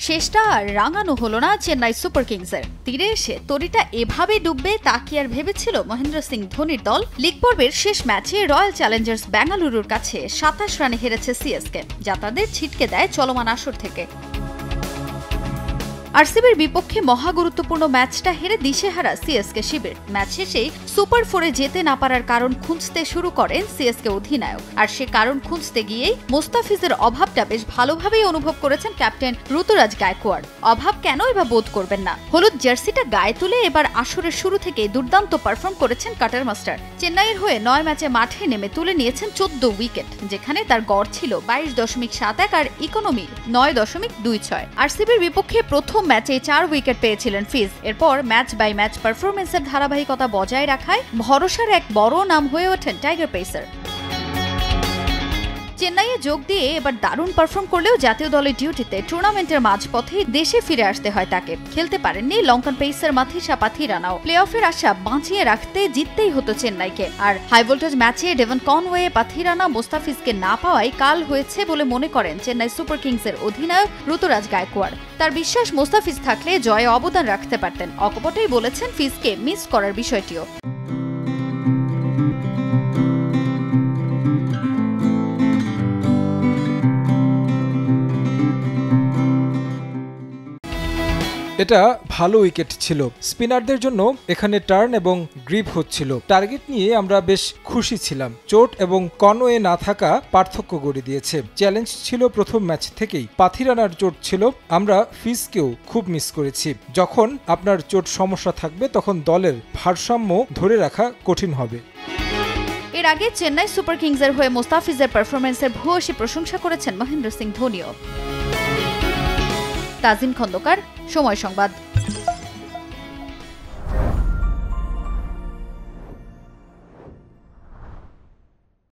শেষটা আর রাঙানো হলো না চেন্নাই সুপার কিংসের। তীরে এসে তরিটা এভাবে ডুববে তা কি আর ভেবেছিল মহেন্দ্র সিং ধোনির দল? লিগ পর্বের শেষ ম্যাচে রয়্যাল চ্যালেঞ্জার্স বেঙ্গালুরুর কাছে ২৭ রানে হেরেছে সিএসকে, যা তাদের ছিটকে দেয় চলমান আসর থেকে। আরসিবির বিপক্ষে মহাগুরুত্বপূর্ণ ম্যাচটা হেরে দিশেহারা সিএসকে শিবির। ম্যাচ শেষেই সুপার ফোরে যেতে না পারার কারণ খুঁজতে শুরু করেন সিএসকে অধিনায়ক। আর সে কারণ খুঁজতে গিয়েই মোস্তাফিজের অভাবটা বেশ ভালোভাবেই অনুভব করেছেন ক্যাপ্টেন ঋতুরাজ গায়কোয়াড়। অভাব কেনই বা বোধ করবেন না? হলুদ জার্সিটা গায়ে তুলে এবার আসরের শুরু থেকে দুর্দান্ত পারফর্ম করেছেন কাটার মাস্টার। চেন্নাইয়ের হয়ে ৯ ম্যাচে মাঠে নেমে তুলে নিয়েছেন ১৪ উইকেট, যেখানে তার গড় ছিল ২২.৭১ আর ইকোনমি ৯.২৬। আরসিবির বিপক্ষে প্রথম ম্যাচে ৪ উইকেট পেয়েছিলেন ফিজ। এরপর ম্যাচ বাই ম্যাচ পারফরমেন্সের ধারাবাহিকতা বজায় রাখায় ভরসার এক বড় নাম হয়ে ওঠেন টাইগার পেসার। চেন্নাইয়ে যোগ দিয়ে এবার দারুণ পারফর্ম করলেও জাতীয় দলের ডিউটিতে টুর্নামেন্টের মাঝপথে দেশে ফিরে আসতে হয় তাকে। খেলতে পারেননি লঙ্কান পেসার মাথিসা পাথিরানাও। প্লে অফের আশা বাঁচিয়ে রাখতে জিততেই হতো চেন্নাইকে। আর হাই ভোল্টেজ ম্যাচে ডেভন কনওয়ে, পাথিরানা, মোস্তাফিজকে না পাওয়াই কাল হয়েছে বলে মনে করেন চেন্নাই সুপার কিংসের অধিনায়ক ঋতুরাজ গায়কোয়াড়। তার বিশ্বাস মোস্তাফিজ থাকলে জয়ে অবদান রাখতে পারতেন। অকপটেই বলেছেন ফিজকে মিস করার বিষয়টিও। এটা ভালো উইকেট ছিল। স্পিনারদের জন্য এখানে টার্ন এবং গ্রিপ হচ্ছিল। টার্গেট নিয়ে আমরা বেশ খুশি ছিলাম। চোট এবং কনওয়ে না থাকা পার্থক্য গড়ে দিয়েছে। চ্যালেঞ্জ ছিল প্রথম ম্যাচ থেকেই। পাথিরানার চোট ছিল। আমরা ফিজকেও খুব মিস করেছি। যখন আপনার চোট সমস্যা থাকবে তখন দলের ভারসাম্য ধরে রাখা কঠিন হবে। এর আগে চেন্নাই সুপার কিংসের হয়ে মোস্তাফিজের পারফরমেন্সের ভূয়সী প্রশংসা করেছেন মহেন্দ্র সিং ধোনিও। তাজিম খন্দকার, সময় সংবাদ।